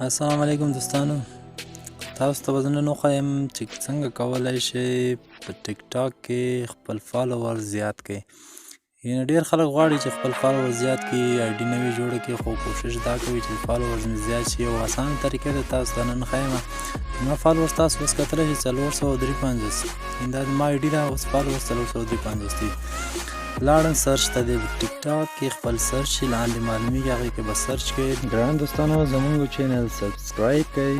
السلام علیکم دوستانو، تاسو ته به زه نن وښیم چې څنګه کولی شئ په ټیک ټاک کې خپل فالوور زیات کړئ. یعنې ډېر خلک غواړي چې خپل فالوور زیات کړي، آی ډي نوې جوړه کړي، خو کوشش دا کوي چې فالوورز مې زیات شي. یو اسانه طریقه ده، تاسو ته نن ښیمه. زما فالوورز تاسو اوس کتلی شئ 453. دا زما آی ډي ده، اوس فالوورز 453 دي. لاړم سرچ ته د ټیک ټاک کې خپل سرچ چې لاندې معلومیږي هغې کې به سرچ کوئ. ګران دوستانو، زموږ چینل سبسکرایب کړئ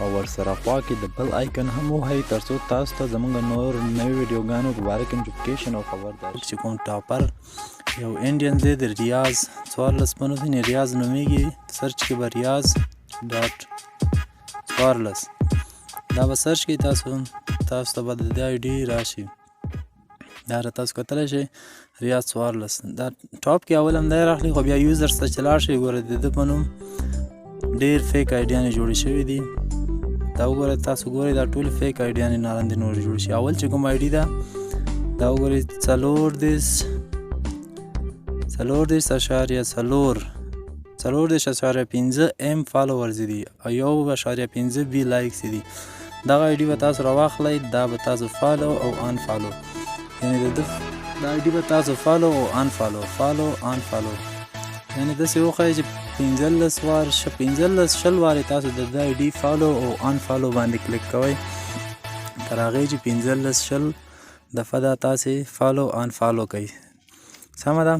او ورسره خوا کې د بل آیکن هم ووهئ تر څو تاسو ته زموږ نور نوې ویډیوګانو په باره کې نوټیفیکیشن او خبر درشي. چې کوم ټاپر یو انډین دی د ریاض 14 په نوم دی، ریاض نومیږي. سرچ کې به ریاض ډاټ 14 دا به سرچ کړئ. تاسو ته به د دې آی ډي راشي. دا را تاسو کتلی شئ ریاض 14. دا ټاپ کې اول هم دی راغلی، خو بیا یوزرز ته چې لاړ شئ ګوره د ده په نوم ډېر فیک آیډیانې جوړې شوي دي. دا وګورئ، تاسو ګورئ دا ټولې فیک آیډیانې نارندې نورې جوړې شي. اول چې کوم آی ډي ده دا وګورئ 4.4.5 ام فالوورز دي او 1.5 بي لایکس دي. دغه آی ډي به تاسو راواخلئ، دا به تاسو فالو او ان فالو، یعنې د ده دا آی ډي به تاسو فالو او ان فالو یعنې داسې وښایئ چې 15 وارې تاسو د ده آی ډي فالو او ان فالو باندې کلیک کوئ، تر هغې چې 15 دفعه دا تاسې فالو ان فالو کوئ. سمه ده؟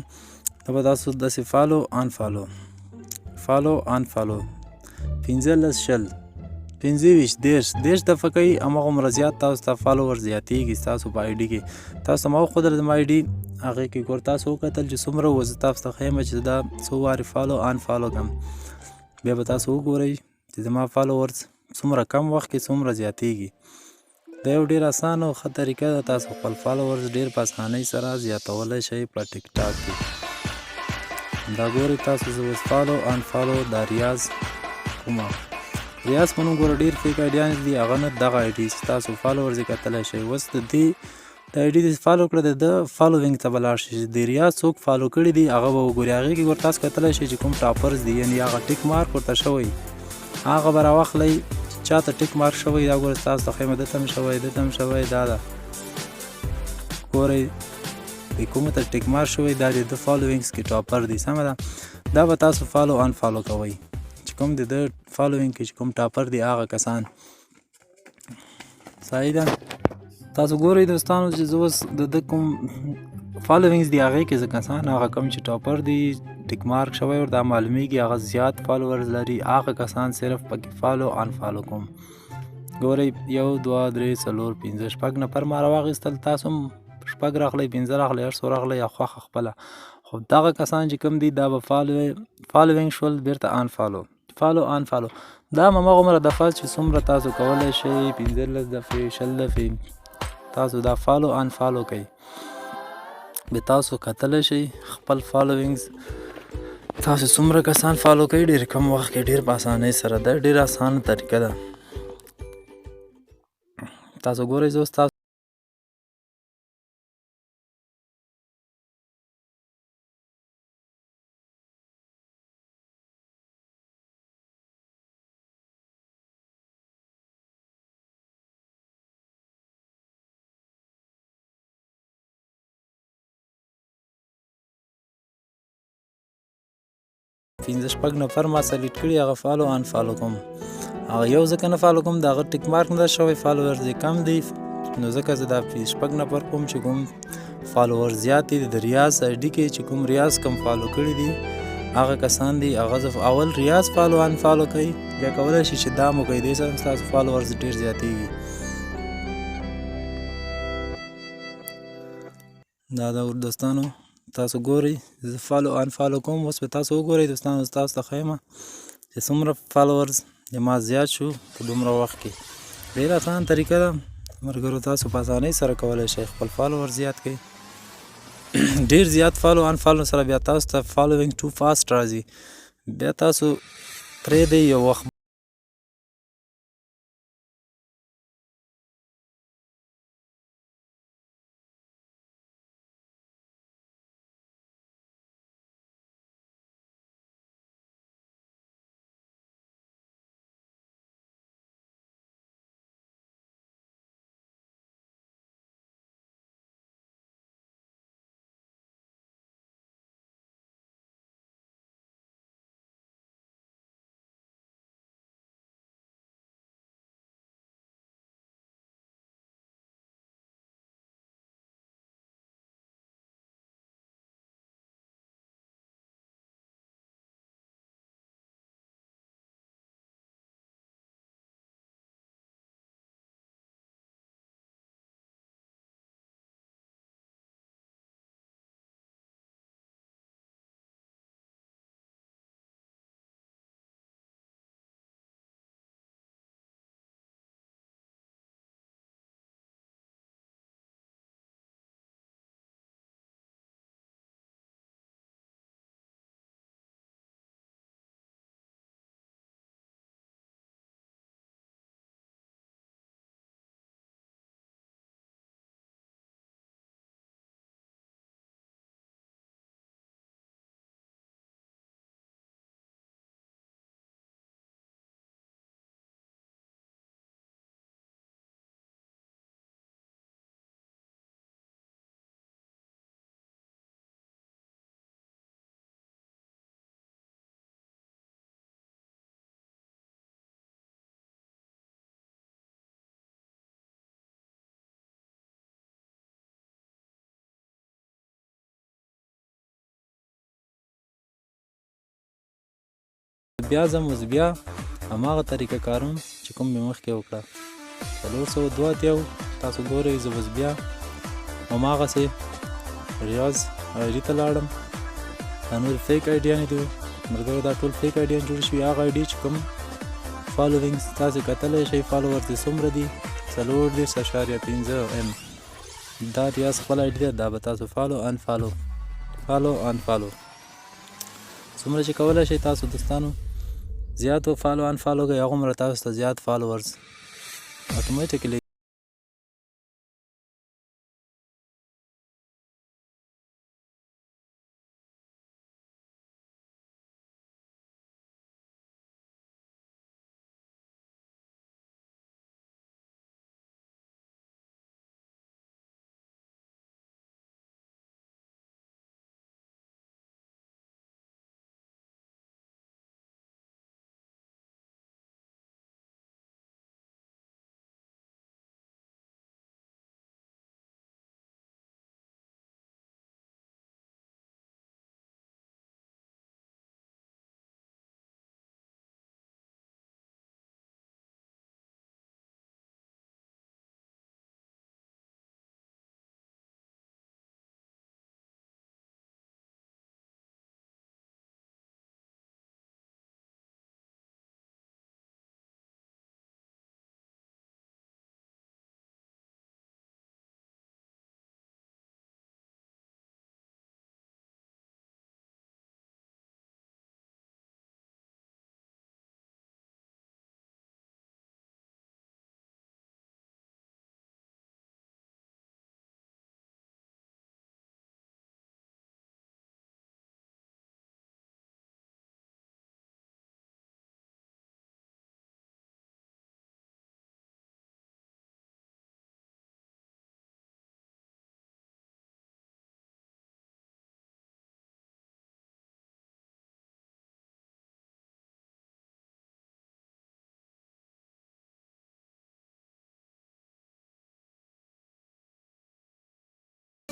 دا به تاسو داسې فالو ان فالو 15 10 دفعه کوي، هماغومره زیات تاسو ته فالوور زیاتېږي ستاسو په آی ډي کې. تاسو ته ما وښودل زما آی ډي، هغې کې ګوره تاسو وکتل چې څومره و. زه تاسو ته ښیم چې دا څو وارې فالو ان فالو کړم. بیا به تاسو وګورئ چې زما فالوورز څومره کم وخت کې څومره زیاتېږي. دا یو ډېر اسانه او ښه طریقه ده. تاسو خپل فالوورز ډېر په اسانۍ سره زیاتولی شئ په ټیک ټاک کې. دا ګورئ تاسو زه اوس فالو ان فالو دا ریاض کومه ریاض په نوم ګوره ډېر فیک آیډیانې دي، هغه نه دغه آی ډي چې تاسو فالوورز یې کتلی شئ. اوس د دې د آی ډي فالو کړه، د ده فالوینګ ته به لاړ شئ چې د ریاض څوک فالو کړي دي هغه به وګورئ. هغې کې ګوره تاسو کتلی شئ چې کوم ټاپرز دي، یعنې هغه ټیک مارک ورته شوی، هغه به راواخلئ چې چا ته ټیک مارک شوی. دا ګوره تاسو ته ښیم، ده ته هم شوی، ده ته هم شوی. دا ده ګورئ د کومه ته ټیک مارک شوی، دا د ده فالوینګز کې ټاپر دی. سمه ده؟ دا به تاسو فالو ان فالو کوئ چې کوم د ده فالوینګ کې چې کوم ټاپر دی هغه کسان. صحیح ده؟ تاسو ګورئ دوستانو چې زه اوس د ده کوم فالوینګز دي هغې کې زه کسان، هغه کوم چې ټاپر دی ټیک مارک شوی ورته معلومیږي، هغه زیات فالوورز لري، هغه کسان صرف پکې فالو ان فالو کوم. ګورئ 1 2 3 4 5 6 نفر ما راواخیستل، تاسو هم 6 راغلی، 5 راغلی، هر څو راغلی، یا خوښه خپله. خو دغه کسان چې کوم دي دا به فالوینګ شول بیرته ان فالو دا هم هماغومره دفعه چې څومره تاسو کولی شئ، 15 دفعې 20 دفعې تاسو دا فالو ان فالو کوئ. بیا تاسو کتلی شئ خپل فالوینګز تاسو څومره کسان فالو کوئ ډېر کم وخت کې ډېر په اسانۍ سره. دا ډېر اسانه طریقه ده. تاسو ګورئ زه اوس تاسو پنځه شپږ نفر ما سلیکټ کړي، هغه فالو ان فالو کوم. هغه یو ځکه نه فالو کوم، د هغه ټیک مارک نه ده شوی، فالوورز یې کم دی، نو ځکه زه دا 6 نفر کوم چې کوم فالوور زیات دي د ریاض آی ډي کې چې کوم ریاض کم فالو کړي دي هغه کسان دي. هغه اول ریاض فالو ان فالو کوي، بیا کولی شي چې دا مو کوي، دې سره ستاسو فالوورز ډېر زیاتېږي. دا د دوستانو تاسو ګورئ زه فالو ان فالو کوم. اوس به تاسو وګورئ دوستانو، تاسو ته ښیمه چې څومره فالوورز زما زیات شو په دومره وخت کې. ډېره اسانه طریقه ده ملګرو، تاسو په اسانۍ سره کولی شئ خپل فالوور زیات کړئ. ډېر زیات فالو ان فالو سره بیا تاسو ته فالوینګ ټو فاسټ راځي، بیا تاسو پرېږدئ یو وخت بیا ځم اوس بیا هماغه طریقه کاروم چې کوم مې مخکې وکړه 482 تاسو ګورئ زه بس بیا هماغسې ریاض آیډي ته لاړم دا نور فیک آیډیانې دي ملګرو دا ټول فیک آیډیان جوړ شوي هغه آیډي چې کوم فالوینګز تاسې کتلی شئ فالوورز یې څومره دي 4.5 M دا ریاض خپل آیډي ده دا به تاسو فالو انفالو څومره چې کولی شئ تاسو دوستانو زیات فالو انفالو کوئ هغومره تاسو ته زیات فالوورز اتوماتیکلی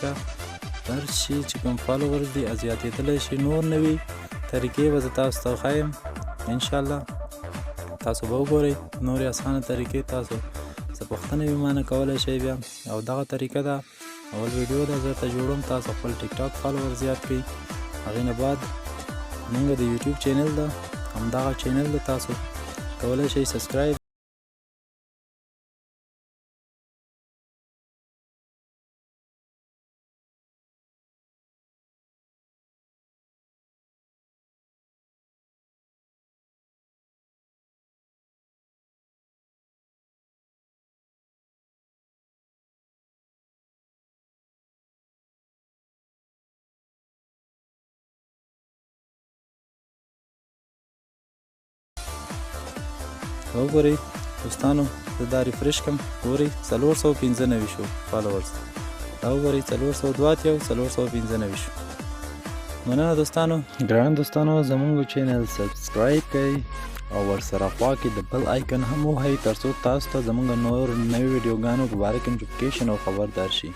هر شي چې کوم فالوورز دي زیاتېدلی شي نور نوي طریقې به زه تاسو ته ښایم انشاءالله تاسو به وګورئ نورې اسانه طریقې تاسو څه پوښتنې به مانه کولی شئ بیا او دغه طریقه ده اول ویډیو ده زه درته جوړوم تاسو خپل ټیک ټاک فالوور زیات کړئ هغې نه بعد زموږ د یوټیوب چینل ده همدغه چینل ده تاسو کولی شئ سبسکرایب وګورئ دوستانو زه دا ریفرش کړم ګورئ 495 شو فالوورز دا وګورئ 482 495 شو مننه دوستانو ګران دوستانو زموږ چینل سبسکرایب کړئ او ورسره خوا کې د بل آیکن هم وهئ تر څو تاسو ته زموږ نور نوې ویډیوګانو په باره کې نوټیفیکیشن او خبردار شي